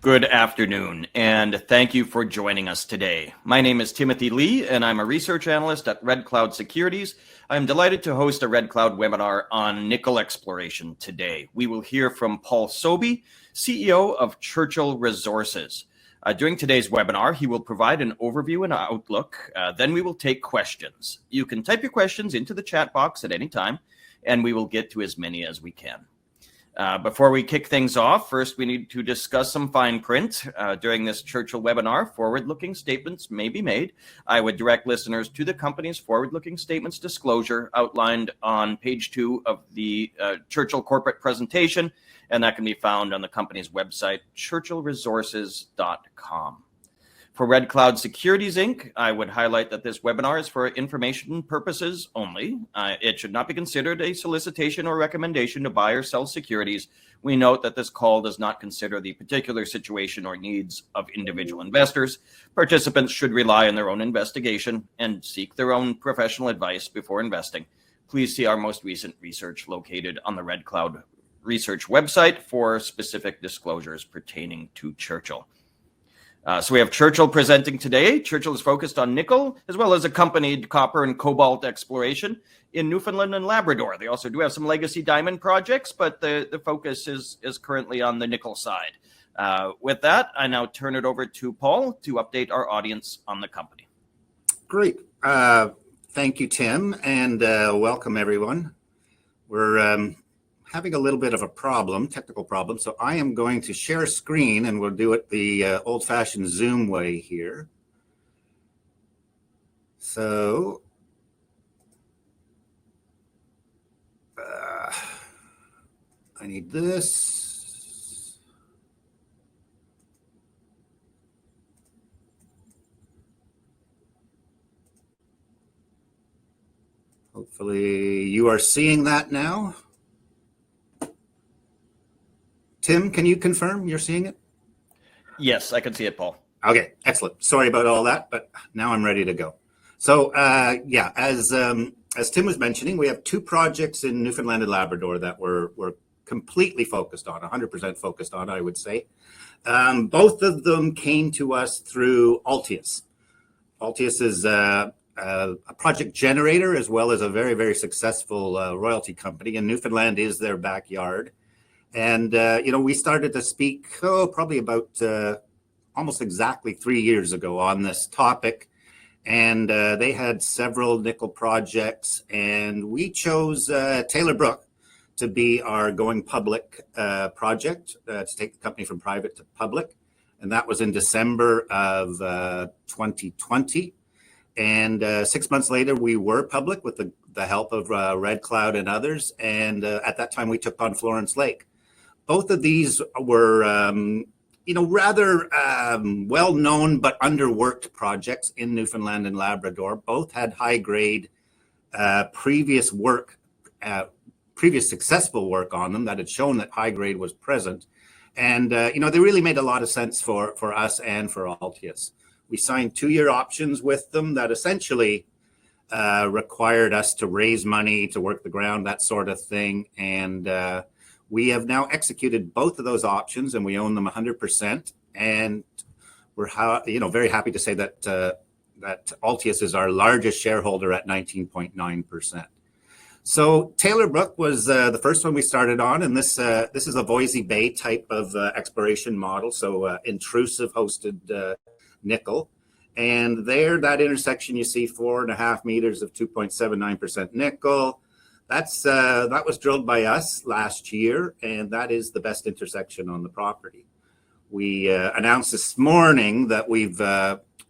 Good afternoon, and thank you for joining us today. My name is Timothy Lee, and I'm a research analyst at Red Cloud Securities. I'm delighted to host a Red Cloud webinar on nickel exploration today. We will hear from Paul Sobie, CEO of Churchill Resources. During today's webinar, he will provide an overview and outlook. Then we will take questions. You can type your questions into the chat box at any time, and we will get to as many as we can. Before we kick things off, first we need to discuss some fine print. During this Churchill webinar, forward-looking statements may be made. I would direct listeners to the company's forward-looking statements disclosure outlined on page 2 of the Churchill corporate presentation, and that can be found on the company's website, churchillresources.com. For Red Cloud Securities, Inc., I would highlight that this webinar is for information purposes only. It should not be considered a solicitation or recommendation to buy or sell securities. We note that this call does not consider the particular situation or needs of individual investors. Participants should rely on their own investigation and seek their own professional advice before investing. Please see our most recent research located on the Red Cloud Research website for specific disclosures pertaining to Churchill. So we have Churchill presenting today. Churchill is focused on nickel as well as accompanied copper and cobalt exploration in Newfoundland and Labrador. They also do have some legacy diamond projects, but the focus is currently on the nickel side. With that, I now turn it over to Paul to update our audience on the company. Great. Thank you, Tim, and welcome everyone. We're having a little bit of a technical problem, so I am going to share a screen and we'll do it the old-fashioned Zoom way here. So I need this. Hopefully you are seeing that now. Tim, can you confirm you're seeing it? Yes, I can see it, Paul. Okay, excellent. Sorry about all that, but now I'm ready to go. So, as Tim was mentioning, we have 2 projects in Newfoundland and Labrador that we're completely focused on, 100% focused on, I would say. Both of them came to us through Altius. Altius is a project generator as well as a very, very successful royalty company, and Newfoundland is their backyard. And, we started to speak, probably about almost exactly 3 years ago on this topic. And they had several nickel projects, and we chose Taylor Brook to be our going public project, to take the company from private to public. And that was in December of 2020. And 6 months later, we were public with the help of Red Cloud and others. And at that time, we took on Florence Lake. Both of these were, rather well-known but underworked projects in Newfoundland and Labrador. Both had high-grade previous successful work on them that had shown that high-grade was present. And, they really made a lot of sense for us and for Altius. We signed 2-year options with them that essentially required us to raise money, to work the ground, that sort of thing. And we have now executed both of those options, and we own them 100%. And we're very happy to say that Altius is our largest shareholder at 19.9%. So Taylor Brook was the first one we started on, and this is a Voisey Bay type of exploration model, so intrusive hosted nickel. And there, that intersection, you see 4.5 meters of 2.79% nickel. That was drilled by us last year, and that is the best intersection on the property. We announced this morning that we've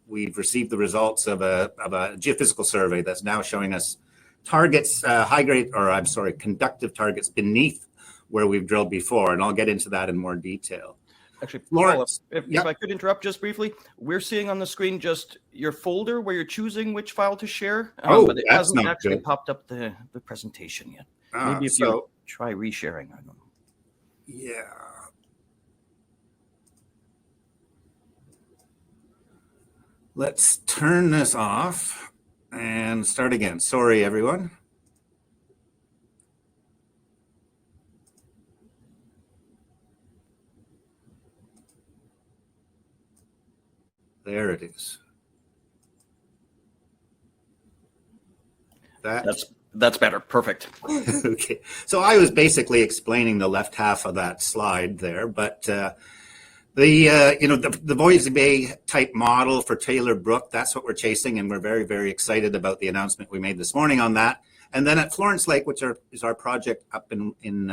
received the results of a geophysical survey that's now showing us targets, conductive targets beneath where we've drilled before, and I'll get into that in more detail. Actually, Florence, if I could interrupt just briefly, we're seeing on the screen just your folder where you're choosing which file to share, but it hasn't actually popped up the presentation yet. Maybe if you try resharing. I don't know. Yeah. Let's turn this off and start again. Sorry, everyone. There it is. That's better. Perfect. Okay. So I was basically explaining the left half of that slide there, but the Voisey Bay type model for Taylor Brook, that's what we're chasing, and we're very, very excited about the announcement we made this morning on that. And then at Florence Lake, which is our project up in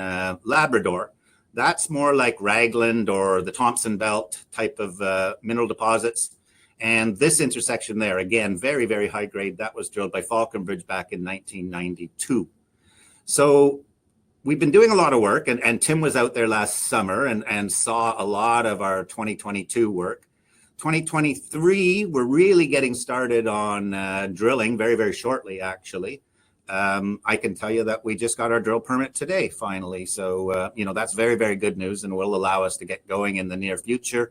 Labrador, that's more like Ragland or the Thompson Belt type of mineral deposits. And this intersection there, again, very, very high grade. That was drilled by Falconbridge back in 1992. So we've been doing a lot of work, and Tim was out there last summer and saw a lot of our 2022 work. 2023, we're really getting started on drilling very, very shortly, actually. I can tell you that we just got our drill permit today, finally. So, that's very, very good news and will allow us to get going in the near future.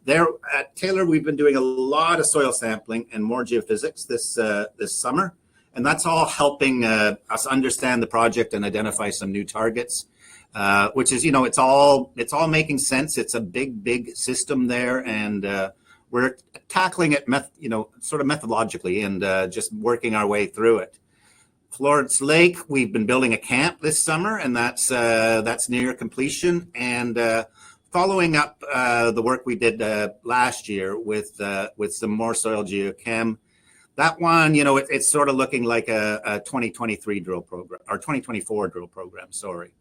There at Taylor, we've been doing a lot of soil sampling and more geophysics this summer, and that's all helping us understand the project and identify some new targets, which is, it's all making sense. It's a big system there, and we're tackling it, sort of methodologically and just working our way through it. Florence Lake, we've been building a camp this summer, and that's near completion. And following up the work we did last year with some more soil geochem, that one, it's sort of looking like a 2023 drill program, or 2024 drill program, sorry.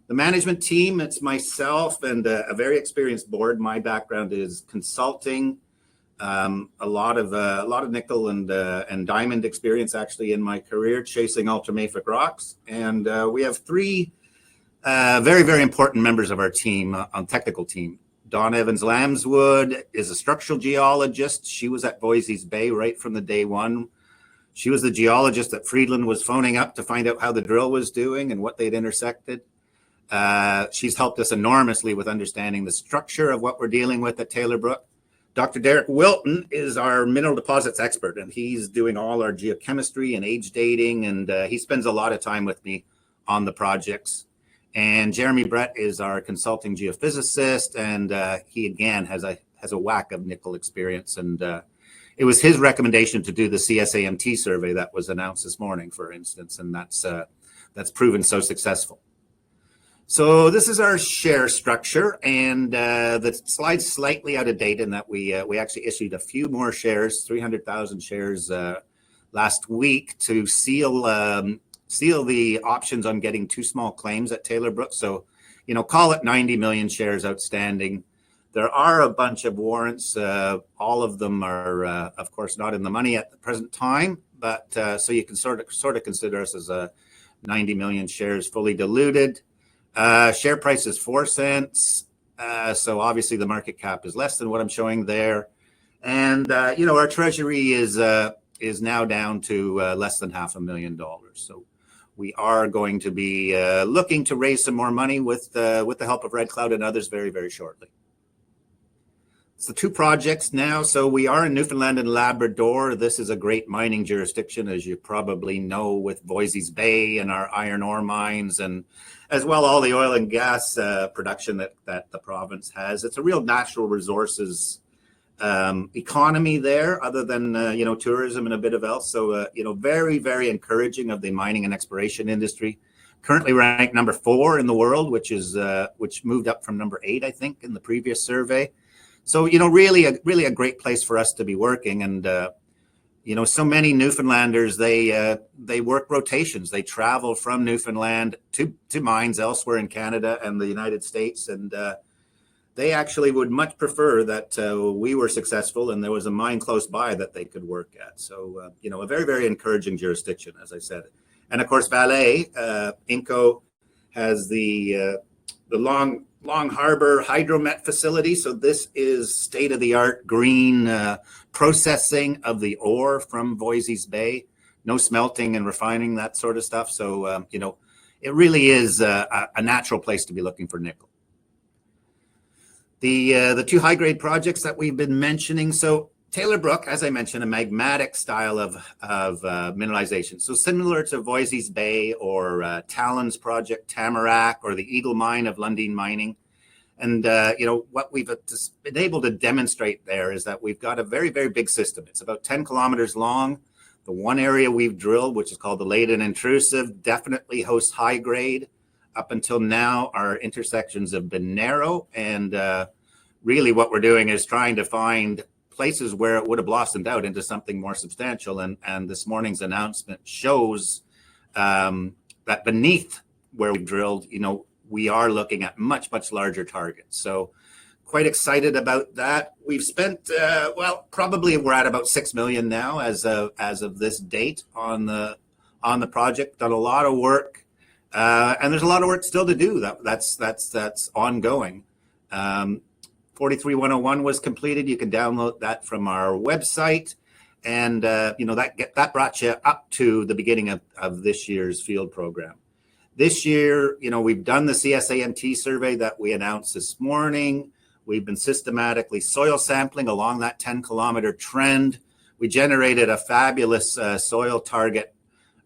The management team, it's myself and a very experienced board. My background is consulting, a lot of nickel and diamond experience actually in my career, chasing ultramafic rocks. And we have three very, very important members of our team, on technical team. Dawn Evans-Lambswood is a structural geologist. She was at Voisey's Bay right from the day one. She was the geologist that Friedland was phoning up to find out how the drill was doing and what they'd intersected. She's helped us enormously with understanding the structure of what we're dealing with at Taylor Brook. Dr. Derek Wilton is our mineral deposits expert, and he's doing all our geochemistry and age dating, and he spends a lot of time with me on the projects. And Jeremy Brett is our consulting geophysicist, and he again has a whack of nickel experience. And it was his recommendation to do the CSAMT survey that was announced this morning, for instance, and that's proven so successful. So this is our share structure, and the slide's slightly out of date in that we actually issued a few more shares, 300,000 shares last week to seal the options on getting two small claims at Taylor Brook. So, call it 90 million shares outstanding. There are a bunch of warrants. All of them are, of course, not in the money at the present time, but so you can sort of consider us as a 90 million shares fully diluted. Share price is 4 cents. So obviously the market cap is less than what I'm showing there. And, our treasury is now down to less than $500,000. So we are going to be looking to raise some more money with the help of Red Cloud and others very, very shortly. So 2 projects now. So we are in Newfoundland and Labrador. This is a great mining jurisdiction, as you probably know, with Voisey's Bay and our iron ore mines, and as well all the oil and gas production that the province has. It's a real natural resources economy there, other than tourism and a bit of else. So very, very encouraging of the mining and exploration industry. Currently ranked number 4 in the world, which moved up from number 8, I think, in the previous survey. So, really a great place for us to be working. And, so many Newfoundlanders, they work rotations. They travel from Newfoundland to mines elsewhere in Canada and the United States. And they actually would much prefer that we were successful and there was a mine close by that they could work at. So, a very, very encouraging jurisdiction, as I said. And, of course, Vallée, Inco has the Long Harbor Hydromet facility. So this is state-of-the-art green processing of the ore from Voisey's Bay. No smelting and refining, that sort of stuff. So, it really is a natural place to be looking for nickel. The 2 high-grade projects that we've been mentioning. So Taylor Brook, as I mentioned, a magmatic style of mineralization. So similar to Voisey's Bay or Talon's project, Tamarack, or the Eagle Mine of Lundin Mining. And, what we've been able to demonstrate there is that we've got a very, very big system. It's about 10 kilometers long. The one area we've drilled, which is called the latent intrusive, definitely hosts high grade. Up until now, our intersections have been narrow. And really what we're doing is trying to find places where it would have blossomed out into something more substantial. And this morning's announcement shows that beneath where we drilled, we are looking at much, much larger targets. So quite excited about that. We've spent, probably we're at about 6 million now as of this date on the project. Done a lot of work, and there's a lot of work still to do. That's ongoing. 43101 was completed. You can download that from our website, and that brought you up to the beginning of this year's field program. This year, we've done the CSAMT survey that we announced this morning. We've been systematically soil sampling along that 10-kilometer trend. We generated a fabulous soil target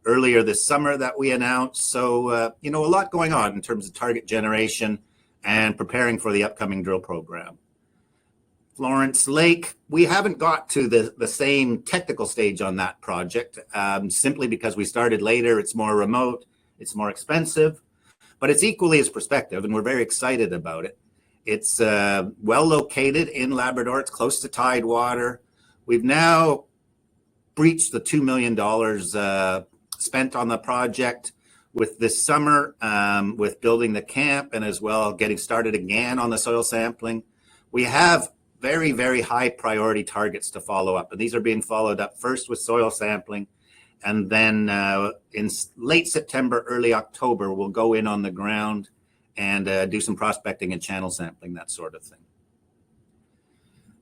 earlier this summer that we announced. So, a lot going on in terms of target generation and preparing for the upcoming drill program. Florence Lake, we haven't got to the same technical stage on that project, simply because we started later. It's more remote. It's more expensive, but it's equally as prospective, and we're very excited about it. It's well located in Labrador. It's close to tidewater. We've now breached the $2 million spent on the project with this summer, with building the camp and as well getting started again on the soil sampling. We have very, very high priority targets to follow up, and these are being followed up first with soil sampling. And then in late September, early October, we'll go in on the ground and do some prospecting and channel sampling, that sort of thing.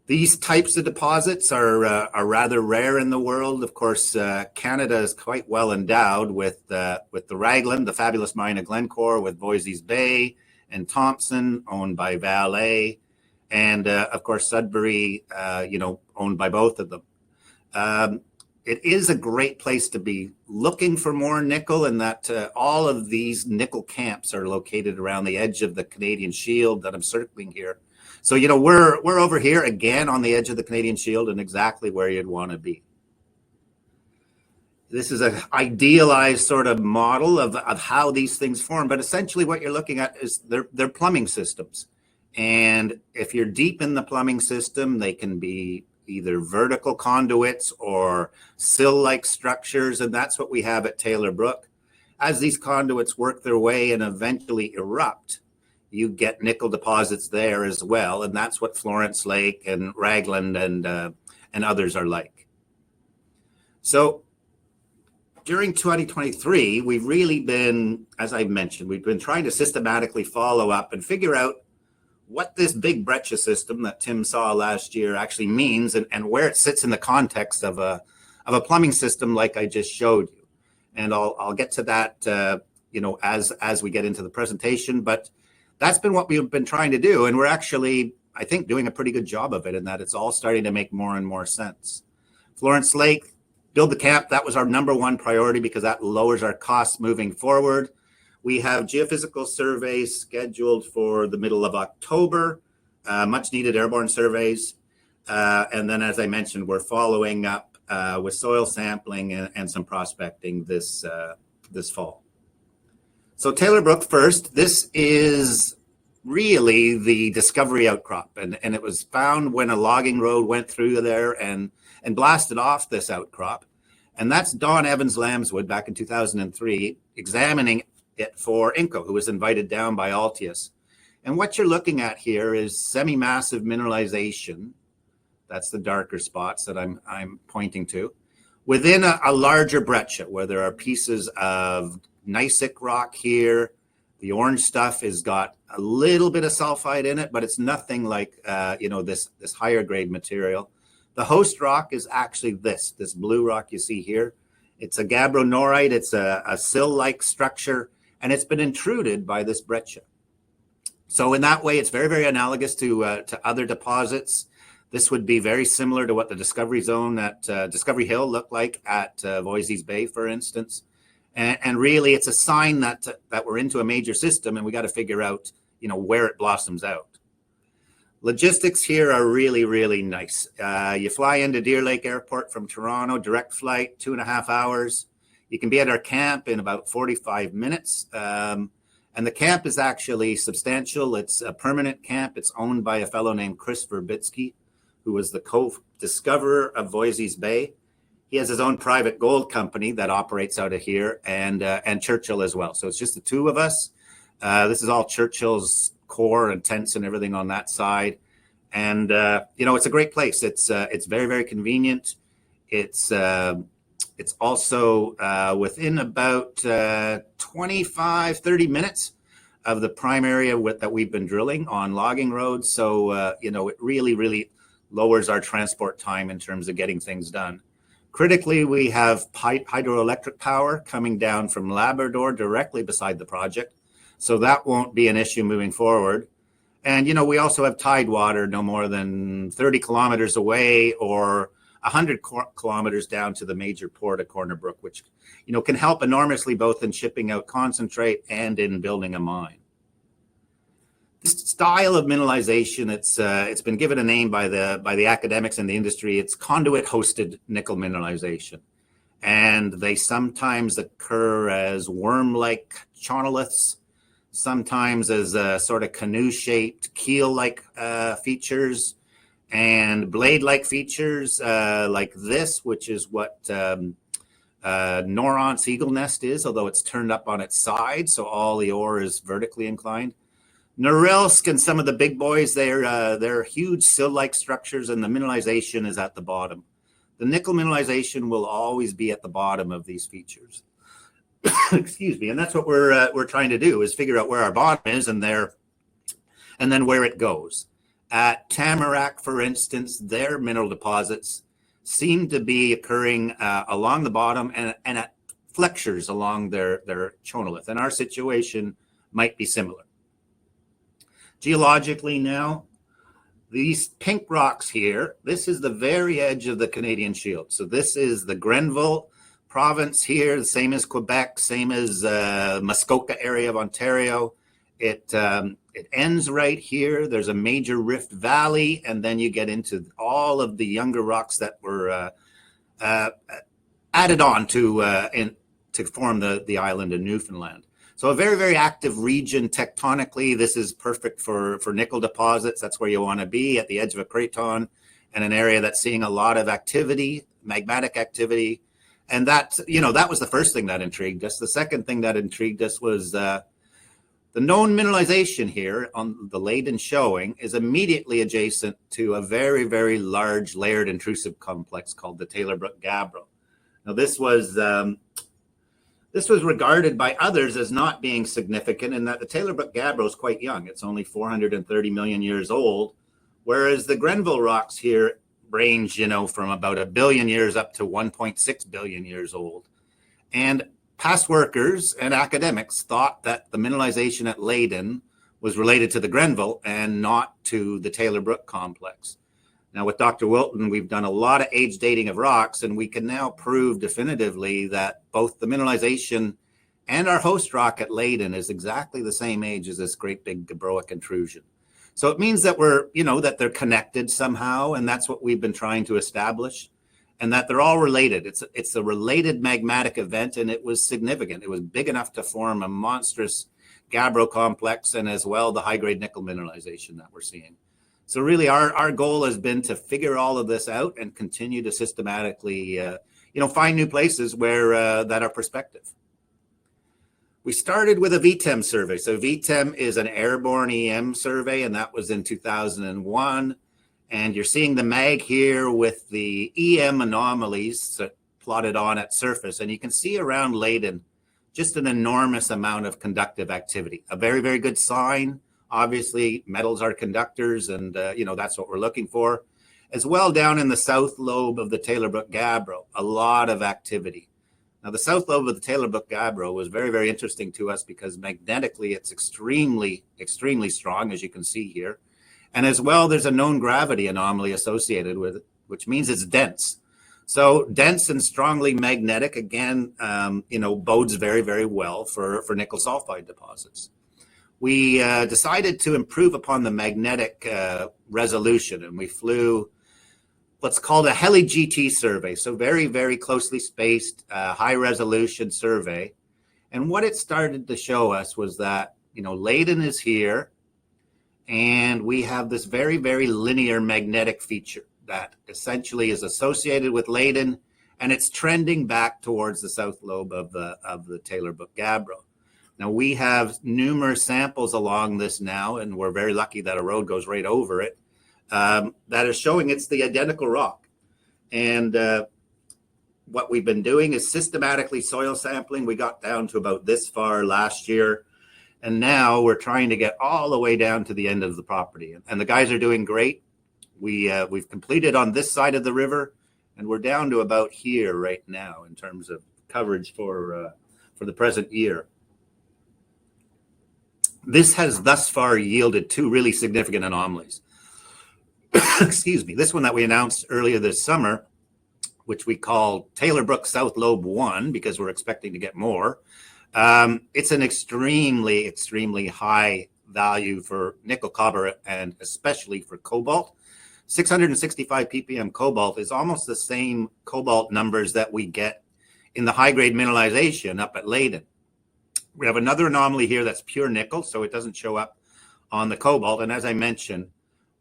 These types of deposits are rather rare in the world. Of course, Canada is quite well endowed with the Raglan, the fabulous mine of Glencore, with Voisey's Bay and Thompson, owned by Vale, and of course Sudbury, owned by both of them. It is a great place to be looking for more nickel, and that all of these nickel camps are located around the edge of the Canadian Shield that I'm circling here. So, we're over here again on the edge of the Canadian Shield and exactly where you'd want to be. This is an idealized sort of model of how these things form, but essentially what you're looking at is they're plumbing systems. And if you're deep in the plumbing system, they can be either vertical conduits or sill-like structures, and that's what we have at Taylor Brook. As these conduits work their way and eventually erupt, you get nickel deposits there as well, and that's what Florence Lake and Raglan and others are like. So during 2023, we've really been, as I mentioned, we've been trying to systematically follow up and figure out what this big breccia system that Tim saw last year actually means, and where it sits in the context of a plumbing system like I just showed you. And I'll get to that as we get into the presentation, but that's been what we've been trying to do, and we're actually, I think, doing a pretty good job of it, in that it's all starting to make more and more sense. Florence Lake, build the camp, that was our number one priority because that lowers our costs moving forward. We have geophysical surveys scheduled for the middle of October, much needed airborne surveys. And then, as I mentioned, we're following up with soil sampling and some prospecting this fall. So Taylor Brook first, this is really the discovery outcrop. And it was found when a logging road went through there and blasted off this outcrop. And that's Don Evans Lambswood back in 2003, examining it for Inco, who was invited down by Altius. And what you're looking at here is semi-massive mineralization. That's the darker spots that I'm pointing to, within a larger breccia, where there are pieces of gneissic rock here. The orange stuff has got a little bit of sulfide in it, but it's nothing like this higher grade material. The host rock is actually this blue rock you see here. It's a gabbronorite. It's a sill-like structure, and it's been intruded by this breccia. So in that way, it's very, very analogous to other deposits. This would be very similar to what the Discovery Zone at Discovery Hill looked like at Voisey's Bay, for instance. And really, it's a sign that we're into a major system, and we got to figure out, where it blossoms out. Logistics here are really, really nice. You fly into Deer Lake Airport from Toronto, direct flight, 2.5 hours. You can be at our camp in about 45 minutes. And the camp is actually substantial. It's a permanent camp. It's owned by a fellow named Chris Verbitsky, who was the co-discoverer of Voisey's Bay. He has his own private gold company that operates out of here, and Churchill as well. So it's just the two of us. This is all Churchill's core and tents and everything on that side. And, it's a great place. It's very, very convenient. It's also within about 25, 30 minutes of the prime area that we've been drilling on logging roads. So, it really, really lowers our transport time in terms of getting things done. Critically, we have hydroelectric power coming down from Labrador directly beside the project. So that won't be an issue moving forward. And, we also have tidewater no more than 30 kilometers away or 100 kilometers down to the major port of Brook, which, can help enormously both in shipping out concentrate and in building a mine. This style of mineralization, it's been given a name by the academics in the industry. It's conduit-hosted nickel mineralization. And they sometimes occur as worm-like chonoliths, sometimes as sort of canoe-shaped keel-like features, and blade-like features like this, which is what Noraunt's eagle nest is, although it's turned up on its side, so all the ore is vertically inclined. Norilsk and some of the big boys, they're huge sill-like structures, and the mineralization is at the bottom. The nickel mineralization will always be at the bottom of these features. Excuse me, and that's what we're trying to do, is figure out where our bottom is and then where it goes. At Tamarack, for instance, their mineral deposits seem to be occurring along the bottom and at flexures along their chonolith, and our situation might be similar. Geologically now, these pink rocks here, this is the very edge of the Canadian Shield. So this is the Grenville province here, the same as Quebec, same as Muskoka area of Ontario. It ends right here. There's a major rift valley, and then you get into all of the younger rocks that were added on to form the island of Newfoundland. So a very, very active region tectonically. This is perfect for nickel deposits. That's where you want to be, at the edge of a craton, and an area that's seeing a lot of activity, magmatic activity. And that was the first thing that intrigued us. The second thing that intrigued us was the known mineralization here on the Leyden showing is immediately adjacent to a very, very large layered intrusive complex called the Taylor Brook Gabbro. Now, this was regarded by others as not being significant, in that the Taylor Brook Gabbro is quite young. It's only 430 million years old, whereas the Grenville rocks here range, from about 1 billion years up to 1.6 billion years old. And past workers and academics thought that the mineralization at Leyden was related to the Grenville and not to the Taylor Brook complex. Now, with Dr. Wilton, we've done a lot of age dating of rocks, and we can now prove definitively that both the mineralization and our host rock at Leyden is exactly the same age as this great big gabbroic intrusion. So it means that that they're connected somehow, and that's what we've been trying to establish, and that they're all related. It's a related magmatic event, and it was significant. It was big enough to form a monstrous gabbro complex, and as well the high-grade nickel mineralization that we're seeing. So really our goal has been to figure all of this out and continue to systematically, find new places where that are prospective. We started with a VTEM survey. So VTEM is an airborne EM survey, and that was in 2001. And you're seeing the mag here with the EM anomalies plotted on at surface. And you can see around Leyden just an enormous amount of conductive activity. A very, very good sign. Obviously, metals are conductors, and that's what we're looking for. As well, down in the south lobe of the Taylor Brook Gabbro, a lot of activity. Now, the south lobe of the Taylor Brook Gabbro was very, very interesting to us because magnetically it's extremely, extremely strong, as you can see here. And as well, there's a known gravity anomaly associated with it, which means it's dense. So dense and strongly magnetic, again, bodes very, very well for nickel sulfide deposits. we decided to improve upon the magnetic resolution, and we flew what's called a Heli GT survey. So very, very closely spaced, high resolution survey. And what it started to show us was that, Leyden is here, and we have this very, very linear magnetic feature that essentially is associated with Leyden, and it's trending back towards the south lobe of the Taylor Brook Gabbro. Now, we have numerous samples along this now, and we're very lucky that a road goes right over it, that is showing it's the identical rock. And what we've been doing is systematically soil sampling. We got down to about this far last year, and now we're trying to get all the way down to the end of the property. And the guys are doing great. We've completed on this side of the river, and we're down to about here right now in terms of coverage for the present year. This has thus far yielded two really significant anomalies. Excuse me. This one that we announced earlier this summer, which we call Taylor Brook South Lobe 1, because we're expecting to get more. It's an extremely, extremely high value for nickel, copper, and especially for cobalt. 665 ppm cobalt is almost the same cobalt numbers that we get in the high-grade mineralization up at Leyden. We have another anomaly here that's pure nickel, so it doesn't show up on the cobalt. And as I mentioned,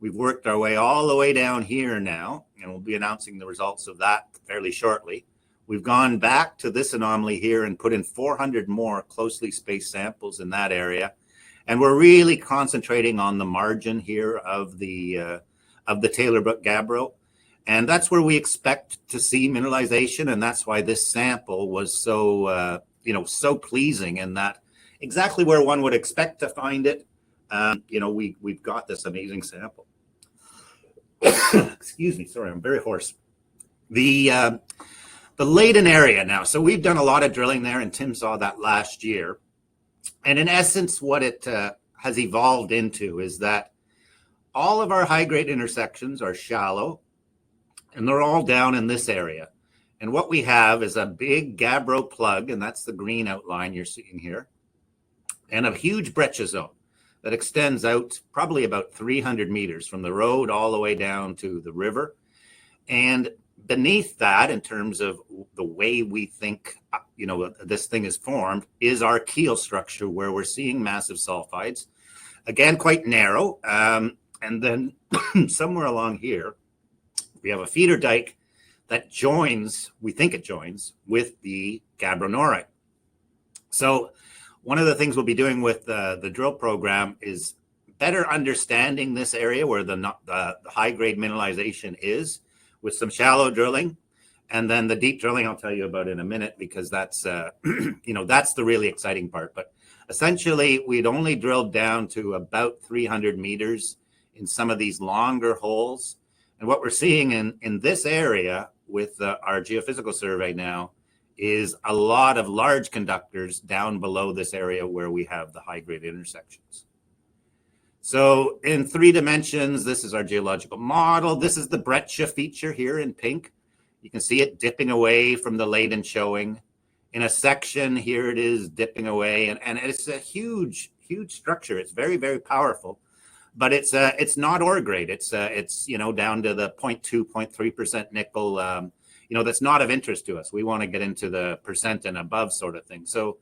we've worked our way all the way down here now, and we'll be announcing the results of that fairly shortly. We've gone back to this anomaly here and put in 400 more closely spaced samples in that area. And we're really concentrating on the margin here of the Taylor Brook Gabbro. And that's where we expect to see mineralization. And that's why this sample was so, so pleasing, and that exactly where one would expect to find it. We've got this amazing sample. Excuse me, sorry, I'm very hoarse. The Leyden area now. So we've done a lot of drilling there, and Tim saw that last year. And in essence, what it has evolved into is that all of our high-grade intersections are shallow, and they're all down in this area. And what we have is a big Gabbro plug, and that's the green outline you're seeing here, and a huge breccia zone that extends out probably about 300 meters from the road all the way down to the river. And beneath that, in terms of the way we think, this thing is formed, is our keel structure, where we're seeing massive sulfides. Again, quite narrow. And then somewhere along here, we have a feeder dike that joins, we think it joins, with the gabbronorite. So one of the things we'll be doing with the drill program is better understanding this area where the high-grade mineralization is, with some shallow drilling. And then the deep drilling I'll tell you about in a minute, because that's, that's the really exciting part. But essentially, we'd only drilled down to about 300 meters in some of these longer holes. And what we're seeing in this area with our geophysical survey now is a lot of large conductors down below this area where we have the high-grade intersections. So in 3 dimensions, this is our geological model. This is the breccia feature here in pink. You can see it dipping away from the Leyden showing. In a section, here it is dipping away. And it's a huge, huge structure. It's very, very powerful. But it's not ore grade. It's down to the 0.2, 0.3% nickel. That's not of interest to us. We want to get into the percent and above sort of thing. So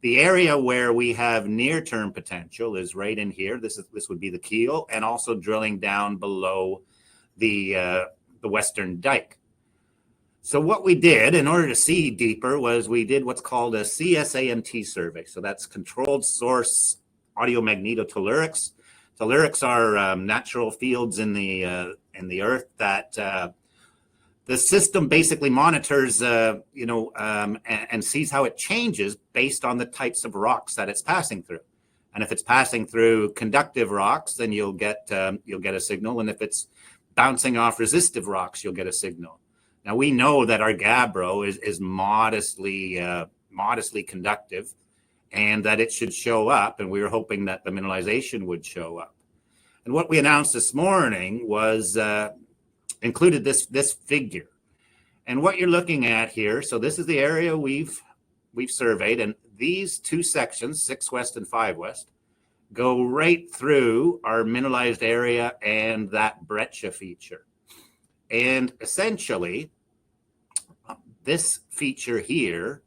the area where we have near-term potential is right in here. This would be the keel, and also drilling down below the western dike. So what we did in order to see deeper was we did what's called a CSAMT survey. So that's controlled source audiomagnetotellurics. Tellurics are natural fields in the earth that the system basically monitors, and sees how it changes based on the types of rocks that it's passing through. And if it's passing through conductive rocks, then you'll get a signal. And if it's bouncing off resistive rocks, you'll get a signal. Now we know that our gabbro is modestly conductive, and that it should show up. And we were hoping that the mineralization would show up. And what we announced this morning was included this figure. And what you're looking at here, so this is the area we've surveyed, and these 2 sections, 6 West and 5 West, go right through our mineralized area and that breccia feature. And essentially, this feature here,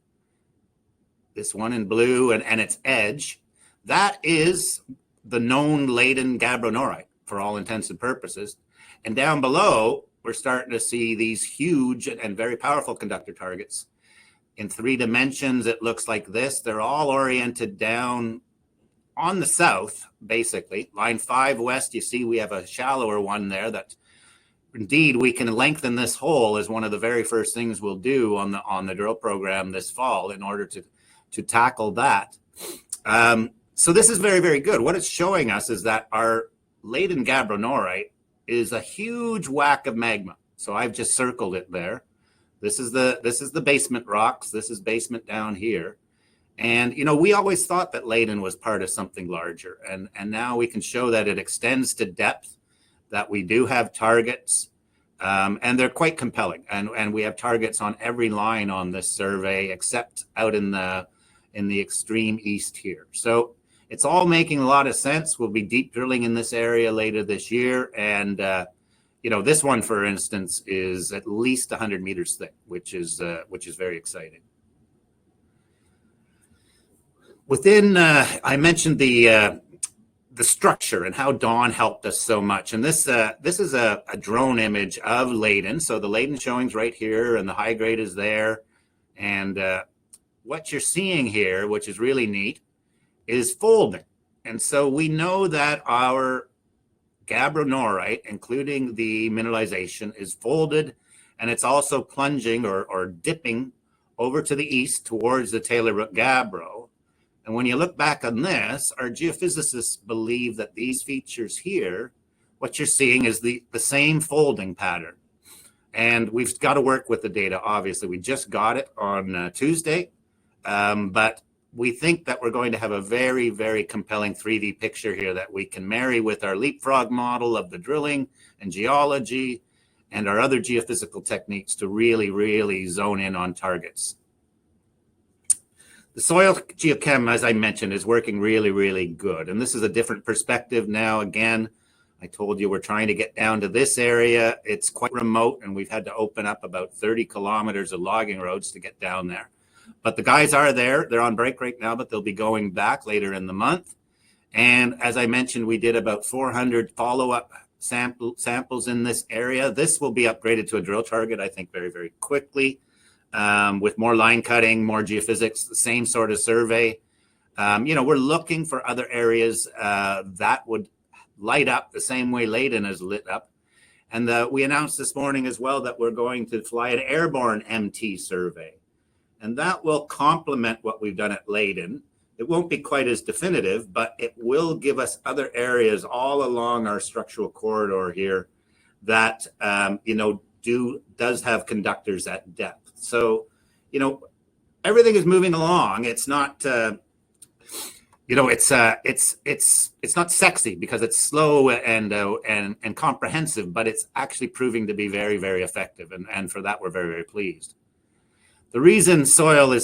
this one in blue and its edge, that is the known Leyden gabbronorite for all intents and purposes. And down below, we're starting to see these huge and very powerful conductor targets. In 3 dimensions, it looks like this. They're all oriented down on the south, basically. Line 5 west, you see we have a shallower one there that indeed we can lengthen this hole as one of the very first things we'll do on the drill program this fall in order to tackle that. So this is very, very good. What it's showing us is that our Leyden gabbronorite is a huge whack of magma. So I've just circled it there. This is the basement rocks. This is basement down here. And, you know, we always thought that Leyden was part of something larger. And now we can show that it extends to depth, that we do have targets, and they're quite compelling. And we have targets on every line on this survey, except out in the extreme east here. So it's all making a lot of sense. We'll be deep drilling in this area later this year. And, you know, this one, for instance, is at least 100 meters thick, which is very exciting. Within, I mentioned the structure and how Dawn helped us so much. And this is a drone image of Leyden. So the Leyden showing's right here and the high grade is there. And what you're seeing here, which is really neat, is folding. And so we know that our gabbronorite, including the mineralization, is folded, and it's also plunging or dipping over to the east towards the Taylor Brook gabbro. And when you look back on this, our geophysicists believe that these features here, what you're seeing is the same folding pattern. And we've got to work with the data, obviously. We just got it on Tuesday, but we think that we're going to have a very, very compelling 3D picture here that we can marry with our leapfrog model of the drilling and geology and our other geophysical techniques to really, really zone in on targets. The soil geochem, as I mentioned, is working really, really good. And this is a different perspective now. Again, I told you we're trying to get down to this area. It's quite remote, and we've had to open up about 30 kilometers of logging roads to get down there. But the guys are there. They're on break right now, but they'll be going back later in the month. And as I mentioned, we did about 400 follow-up samples in this area. This will be upgraded to a drill target, I think, very, very quickly. With more line cutting, more geophysics, the same sort of survey. You know, we're looking for other areas that would light up the same way Leyden is lit up. And we announced this morning as well that we're going to fly an airborne MT survey. And that will complement what we've done at Leyden. It won't be quite as definitive, but it will give us other areas all along our structural corridor here that, you know, does have conductors at depth. So, you know, everything is moving along. It's not, you know, it's not sexy because it's slow and comprehensive, but it's actually proving to be very, very effective. And for that, we're very, very pleased. The reason soil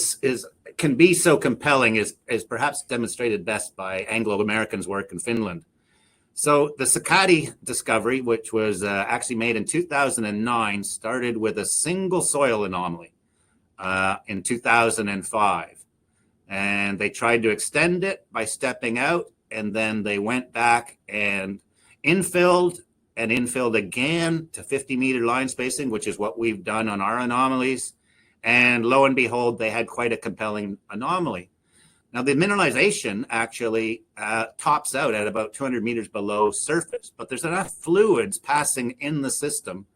can be so compelling is perhaps demonstrated best by Anglo-Americans' work in Finland. So the Sakatti discovery, which was actually made in 2009, started with a single soil anomaly in 2005. And they tried to extend it by stepping out, and then they went back and infilled again to 50-meter line spacing, which is what we've done on our anomalies. And lo and behold, they had quite a compelling anomaly. Now, the mineralization actually tops out at about 200 meters below surface, but there's enough fluids passing in the system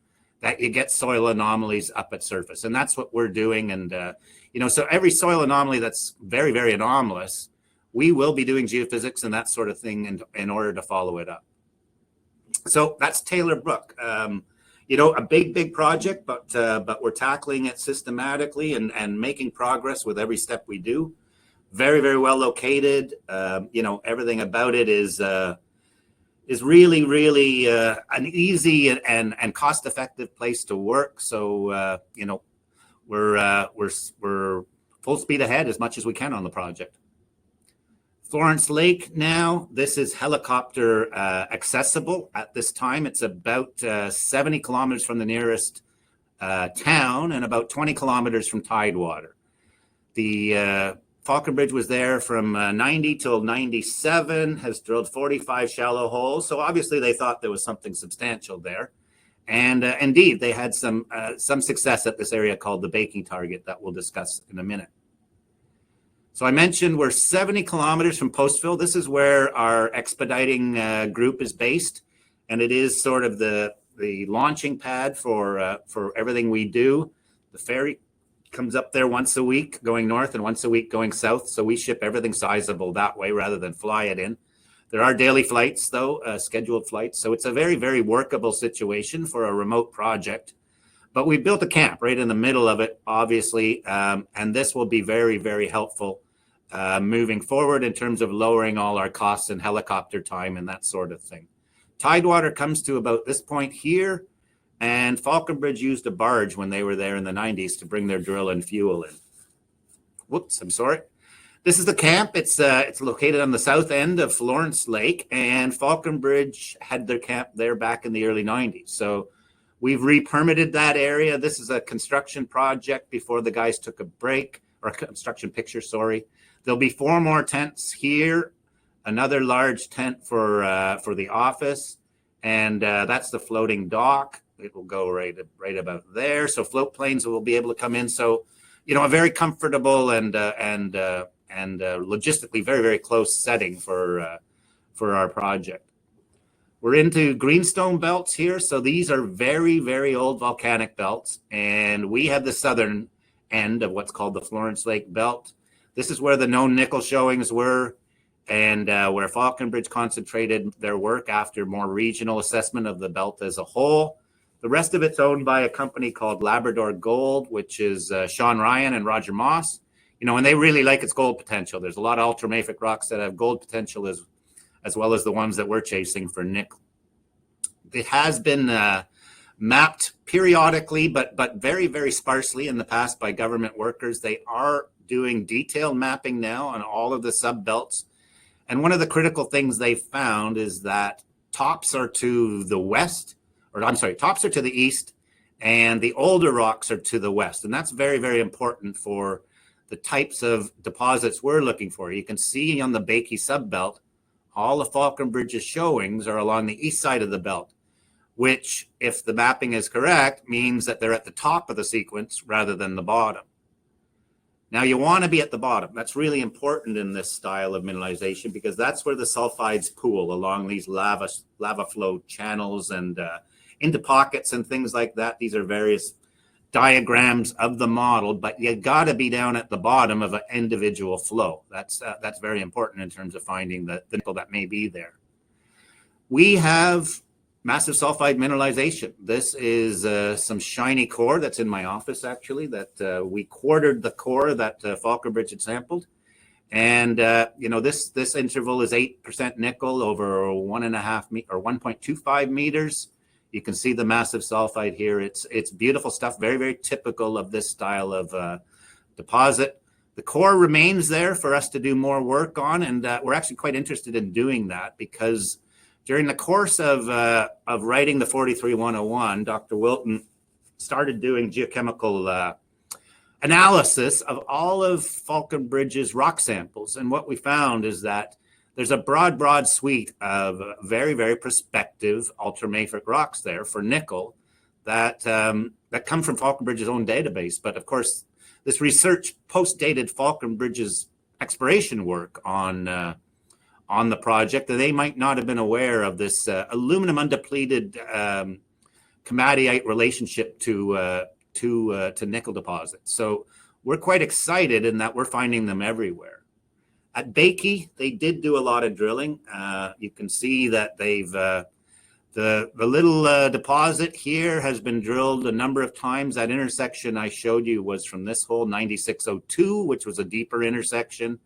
that you get soil anomalies up at surface. And that's what we're doing. And, you know, so every soil anomaly that's very, very anomalous, we will be doing geophysics and that sort of thing in order to follow it up. So that's Taylor Brook. You know, a big project, but we're tackling it systematically and making progress with every step we do. Very, very well located. You know, everything about it is really, really an easy and cost-effective place to work. So you know, we're full speed ahead as much as we can on the project. Florence Lake now, this is helicopter accessible at this time. It's about 70 kilometers from the nearest town and about 20 kilometers from Tidewater. The Falconbridge was there from 90 till 97, has drilled 45 shallow holes. So obviously they thought there was something substantial there. And indeed, they had some success at this area called the baking target that we'll discuss in a minute. So I mentioned we're 70 kilometers from Postville. This is where our expediting group is based. And it is sort of the launching pad for everything we do. The ferry comes up there once a week going north and once a week going south. So we ship everything sizable that way rather than fly it in. There are daily flights, though, scheduled flights. So it's a very, very workable situation for a remote project. But we built a camp right in the middle of it, obviously, and this will be very, very helpful moving forward in terms of lowering all our costs and helicopter time and that sort of thing. Tidewater comes to about this point here, and Falconbridge used a barge when they were there in the 90s to bring their drill and fuel in. Whoops, I'm sorry. This is the camp. It's located on the south end of Florence Lake, and Falconbridge had their camp there back in the early 90s. So we've re-permitted that area. This is a construction project before the guys took a break, or a construction picture, sorry. There'll be 4 more tents here, another large tent for the office, and that's the floating dock. It will go right about there. So float planes will be able to come in. So, you know, a very comfortable and logistically very, very close setting for our project. We're into greenstone belts here. So these are very, very old volcanic belts. And we have the southern end of what's called the Florence Lake Belt. This is where the known nickel showings were and where Falconbridge concentrated their work after more regional assessment of the belt as a whole. The rest of it's owned by a company called Labrador Gold, which is Sean Ryan and Roger Moss. You know, and they really like its gold potential. There's a lot of ultramafic rocks that have gold potential as well as the ones that we're chasing for nickel. It has been mapped periodically, but very, very sparsely in the past by government workers. They are doing detailed mapping now on all of the subbelts. And one of the critical things they found is that tops are to the west, tops are to the east, and the older rocks are to the west. And that's very, very important for the types of deposits we're looking for. You can see on the Bakey subbelt, all of Falconbridge's showings are along the east side of the belt, which, if the mapping is correct, means that they're at the top of the sequence rather than the bottom. Now, you want to be at the bottom. That's really important in this style of mineralization because that's where the sulfides pool along these lava flow channels and into pockets and things like that. These are various diagrams of the model, but you got to be down at the bottom of an individual flow. That's very important in terms of finding the nickel that may be there. We have massive sulfide mineralization. This is some shiny core that's in my office, actually, that we quartered the core that Falconbridge had sampled. And, you know, this interval is 8% nickel over 1.25 meters. You can see the massive sulfide here. It's beautiful stuff, very, very typical of this style of deposit. The core remains there for us to do more work on, and we're actually quite interested in doing that because during the course of writing the 43-101, Dr. Wilton started doing geochemical analysis of all of Falconbridge's rock samples. And what we found is that there's a broad suite of very, very prospective ultramafic rocks there for nickel that come from Falconbridge's own database. But of course, this research post-dated Falconbridge's exploration work on the project, that they might not have been aware of this aluminum undepleted komatiite relationship to nickel deposits. So we're quite excited in that we're finding them everywhere. At Bakey, they did do a lot of drilling. You can see that they've the little deposit here has been drilled a number of times. That intersection I showed you was from this hole, 9602, which was a deeper intersection,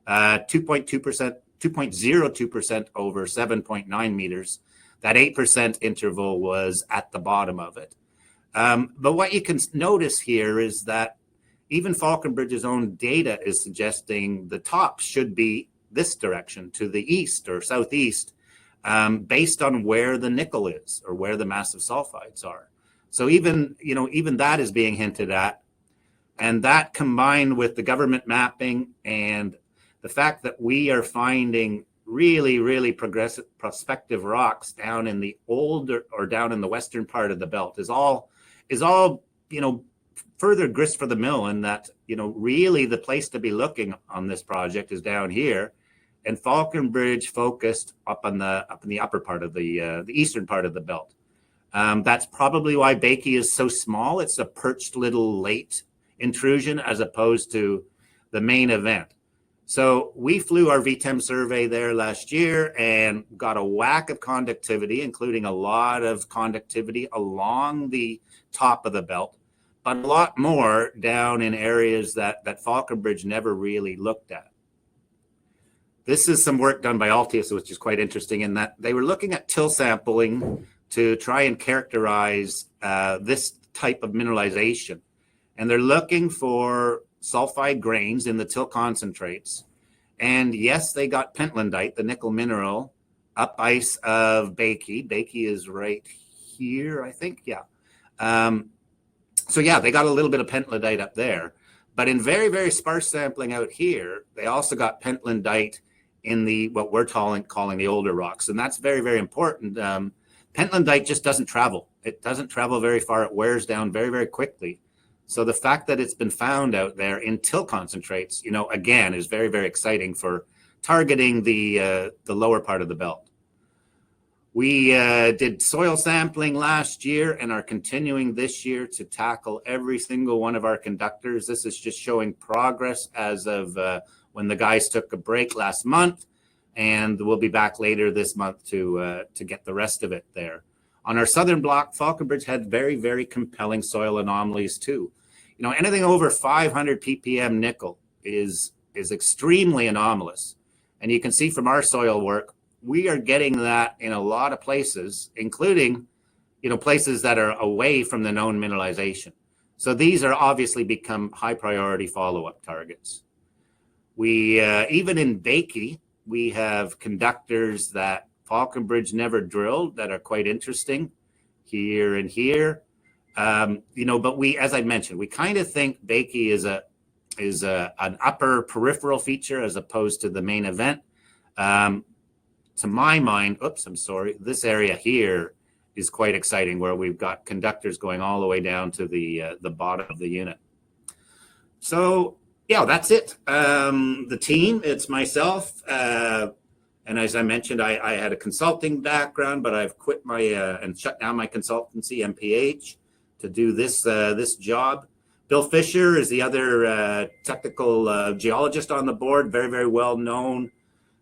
2.02% over 7.9 meters. That 8% interval was at the bottom of it. But what you can notice here is that even Falconbridge's own data is suggesting the top should be this direction to the east or southeast, based on where the nickel is or where the massive sulfides are. So even that is being hinted at. And that combined with the government mapping and the fact that we are finding really, really prospective rocks down in the older or down in the western part of the belt is all, further grist for the mill, and that, really the place to be looking on this project is down here, and Falconbridge focused up in the upper part of the eastern part of the belt. That's probably why Bakey is so small. It's a perched little late intrusion as opposed to the main event. So we flew our VTEM survey there last year and got a whack of conductivity, including a lot of conductivity along the top of the belt, but a lot more down in areas that Falconbridge never really looked at. This is some work done by Altius, which is quite interesting in that they were looking at till sampling to try and characterize this type of mineralization. And they're looking for sulfide grains in the till concentrates. And yes, they got pentlandite, the nickel mineral, up ice of Bakey. Bakey is right here, I think. Yeah. So yeah, they got a little bit of pentlandite up there. But in very, very sparse sampling out here, they also got pentlandite in the what we're calling the older rocks. And that's very, very important. Pentlandite just doesn't travel. It doesn't travel very far. It wears down very, very quickly. So the fact that it's been found out there in till concentrates, again, is very, very exciting for targeting the lower part of the belt. We did soil sampling last year and are continuing this year to tackle every single one of our conductors. This is just showing progress as of when the guys took a break last month, and we'll be back later this month to get the rest of it there. On our southern block, Falconbridge had very, very compelling soil anomalies too. Anything over 500 ppm nickel is extremely anomalous. And you can see from our soil work, we are getting that in a lot of places, including, places that are away from the known mineralization. So these are obviously become high priority follow-up targets. We, even in Bakey, we have conductors that Falconbridge never drilled that are quite interesting here and here. But we, as I mentioned, we kind of think Bakey is an upper peripheral feature as opposed to the main event. To my mind, this area here is quite exciting, where we've got conductors going all the way down to the bottom of the unit. So yeah, that's it. The team, it's myself. And as I mentioned, I had a consulting background, but I've quit and shut down my consultancy, MPH, to do this job. Bill Fisher is the other technical geologist on the board, very, very well known.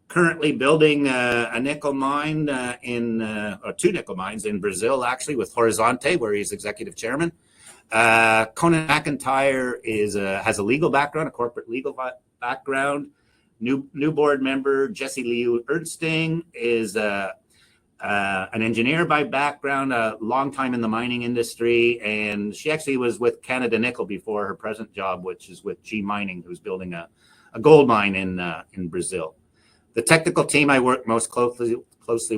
Currently building a nickel mine or two nickel mines in Brazil, actually, with Horizonte, where he's executive chairman. Conan McIntyre has a legal background, a corporate legal background. New board member Jessie Liu Ernsting is an engineer by background, a long time in the mining industry, and she actually was with Canada Nickel before her present job, which is with G Mining, who's building a gold mine in Brazil. The technical team I work most closely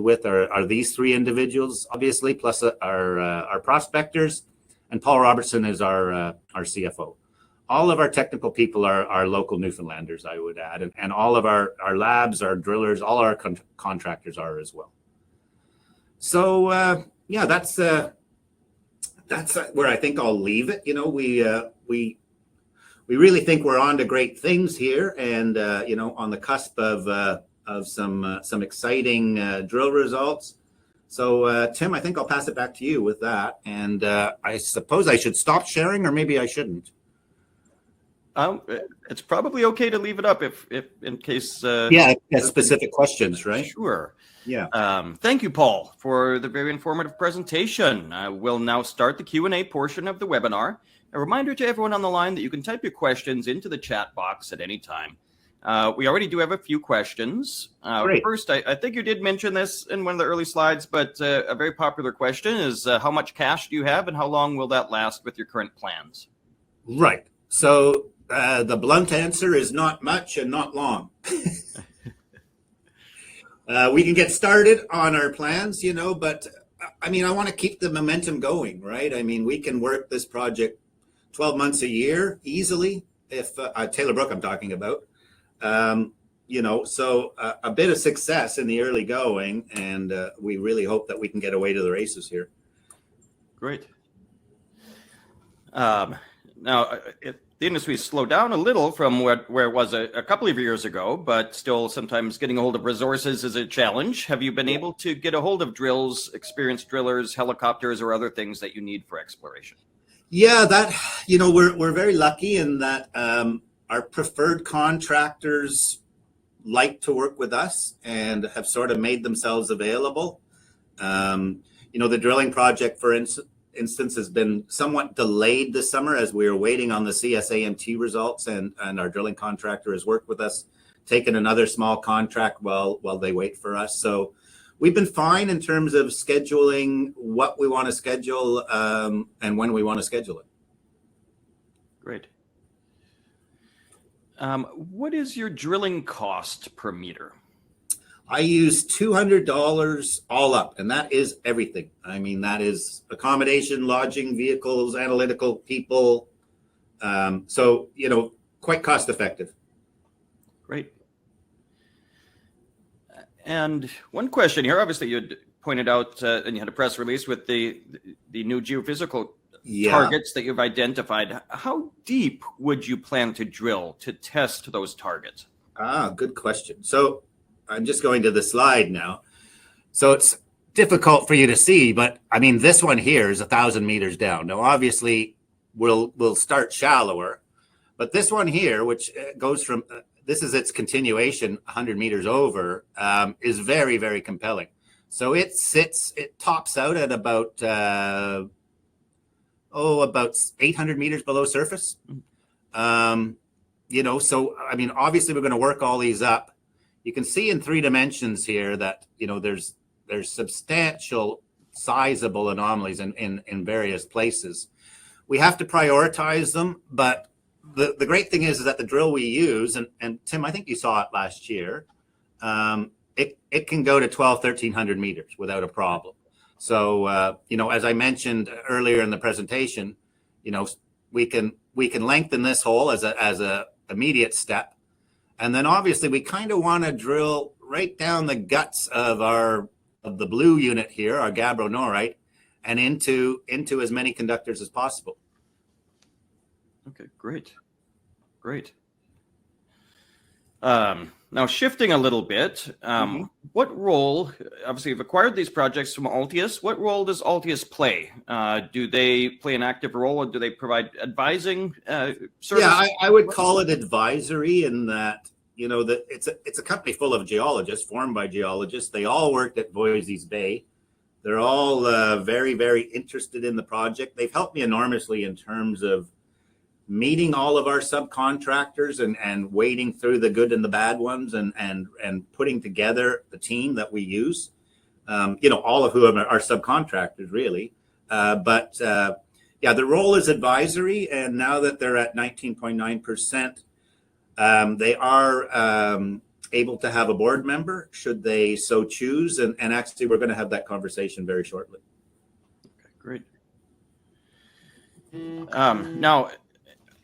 with are these three individuals, obviously, plus our prospectors, and Paul Robertson is our CFO. All of our technical people are local Newfoundlanders, I would add, and all of our labs, our drillers, all our contractors are as well. So yeah, that's where I think I'll leave it. We really think we're on to great things here, and on the cusp of some exciting drill results. So Tim, I think I'll pass it back to you with that, and I suppose I should stop sharing, or maybe I shouldn't. It's probably okay to leave it up if in case. Specific questions, right? Sure. Yeah. Thank you, Paul, for the very informative presentation. We'll now start the Q&A portion of the webinar. A reminder to everyone on the line that you can type your questions into the chat box at any time. We already do have a few questions. First, I think you did mention this in one of the early slides, but a very popular question is how much cash do you have and how long will that last with your current plans? Right. So the blunt answer is not much and not long. We can get started on our plans, but I mean, I want to keep the momentum going, right? I mean, we can work this project 12 months a year easily. If Taylor Brook, I'm talking about, so a bit of success in the early going, and we really hope that we can get away to the races here. Great. Now, the industry slowed down a little from where it was a couple of years ago, but still sometimes getting a hold of resources is a challenge. Have you been able to get a hold of drills, experienced drillers, helicopters, or other things that you need for exploration? Yeah, we're very lucky in that our preferred contractors like to work with us and have sort of made themselves available. The drilling project, for instance, has been somewhat delayed this summer as we are waiting on the CSAMT results, and our drilling contractor has worked with us, taken another small contract while they wait for us. So we've been fine in terms of scheduling what we want to schedule and when we want to schedule it. Great. What is your drilling cost per meter? I use $200 all up, and that is everything. I mean, that is accommodation, lodging, vehicles, analytical people. So, quite cost effective. Great. And one question here, obviously you had pointed out and you had a press release with the new geophysical targets that you've identified. How deep would you plan to drill to test those targets? Good question. So I'm just going to the slide now. So it's difficult for you to see, but I mean, this one here is 1,000 meters down. Now, obviously, we'll start shallower, but this one here, which goes from, this is its continuation 100 meters over, is very, very compelling. So it tops out at about 800 meters below surface. So, I mean, obviously, we're going to work all these up. You can see in 3 dimensions here that, there's substantial, sizable anomalies in various places. We have to prioritize them, but the great thing is that the drill we use, and Tim, I think you saw it last year, it can go to 1,300 meters without a problem. So, as I mentioned earlier in the presentation, we can lengthen this hole as a immediate step. And then obviously we kind of want to drill right down the guts of the blue unit here, our gabbro-norite, and into as many conductors as possible. Okay, great. Now shifting a little bit, what role, obviously you've acquired these projects from Altius, what role does Altius play? Do they play an active role, or do they provide advising service? Yeah, I would call it advisory in that, that it's a company full of geologists, formed by geologists. They all worked at Voisey's Bay. They're all very, very interested in the project. They've helped me enormously in terms of meeting all of our subcontractors and wading through the good and the bad ones and putting together the team that we use, all of whom are subcontractors really. But the role is advisory. And now that they're at 19.9%, they are able to have a board member should they so choose. And actually, we're going to have that conversation very shortly. Okay, great. Now,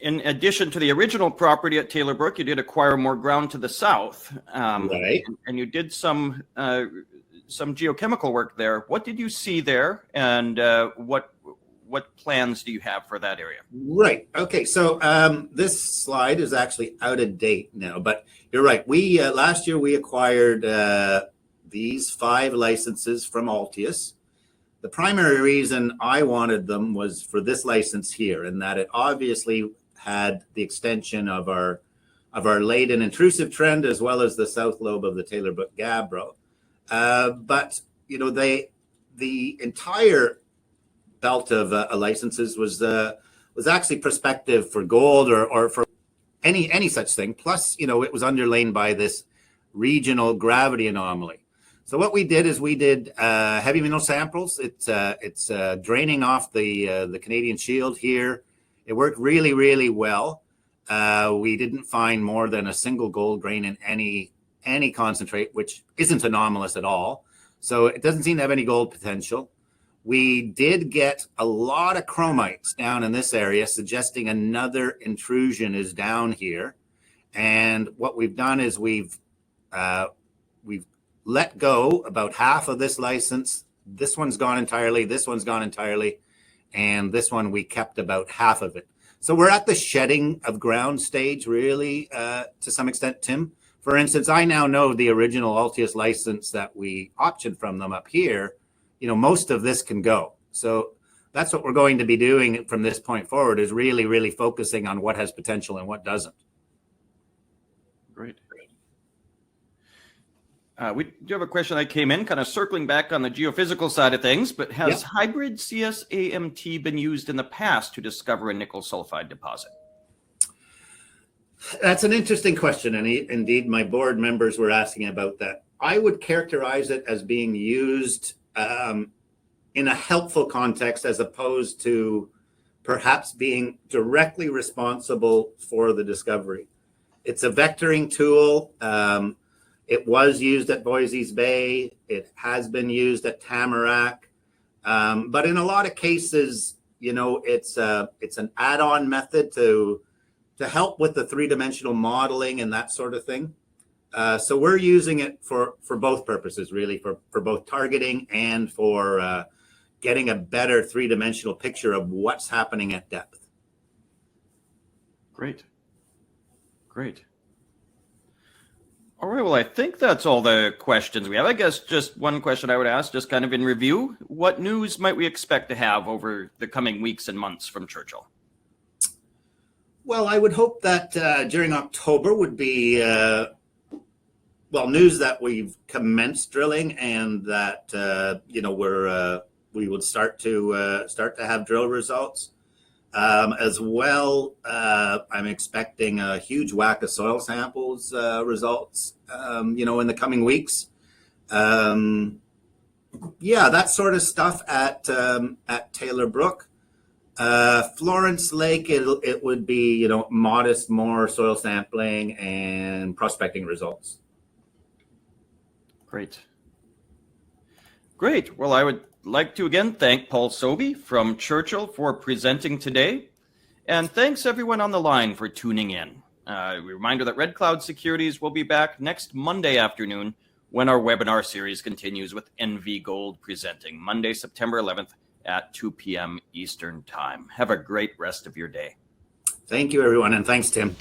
in addition to the original property at Taylor Brook, you did acquire more ground to the south, right? And you did some geochemical work there. What did you see there, and what plans do you have for that area? Right. Okay. So this slide is actually out of date now, but you're right. We last year we acquired these 5 licenses from Altius. The primary reason I wanted them was for this license here, and that it obviously had the extension of our latent intrusive trend as well as the south lobe of the Taylor Brook gabbro. But the entire belt of licenses was actually prospective for gold or for any such thing. Plus, it was underlain by this regional gravity anomaly. So what we did is we did heavy mineral samples. It's draining off the Canadian Shield here. It worked really, really well. We didn't find more than a single gold grain in any any concentrate, which isn't anomalous at all. So it doesn't seem to have any gold potential. We did get a lot of chromites down in this area, suggesting another intrusion is down here. And what we've done is we've let go about half of this license. This one's gone entirely. This one's gone entirely. And this one, we kept about half of it. So we're at the shedding of ground stage, really, to some extent, Tim. For instance, I now know the original Altius license that we optioned from them up here. Most of this can go. So that's what we're going to be doing from this point forward, is really, really focusing on what has potential and what doesn't. Great. We do have a question that came in, kind of circling back on the geophysical side of things, but has hybrid CSAMT been used in the past to discover a nickel sulfide deposit? That's an interesting question, and indeed my board members were asking about that. I would characterize it as being used in a helpful context, as opposed to perhaps being directly responsible for the discovery. It's a vectoring tool. It was used at Voisey's Bay. It has been used at Tamarack. But in a lot of cases, it's an add-on method to help with the three-dimensional modeling and that sort of thing. So we're using it for both purposes, really, for both targeting and for getting a better three-dimensional picture of what's happening at depth. Great. All right, well, I think that's all the questions we have. I guess just one question I would ask, just kind of in review, what news might we expect to have over the coming weeks and months from Churchill? Well, I would hope that during October would be, news that we've commenced drilling, and that, we would start to have drill results. As well, I'm expecting a huge whack of soil samples results, in the coming weeks. That sort of stuff at Taylor Brook. Florence Lake, it would be, modest, more soil sampling and prospecting results. Great. Well, I would like to again thank Paul Sobie from Churchill for presenting today. And thanks everyone on the line for tuning in. A reminder that Red Cloud Securities will be back next Monday afternoon when our webinar series continues with NV Gold presenting Monday, September 11th at 2 p.m. Eastern Time. Have a great rest of your day. Thank you, everyone, and thanks, Tim.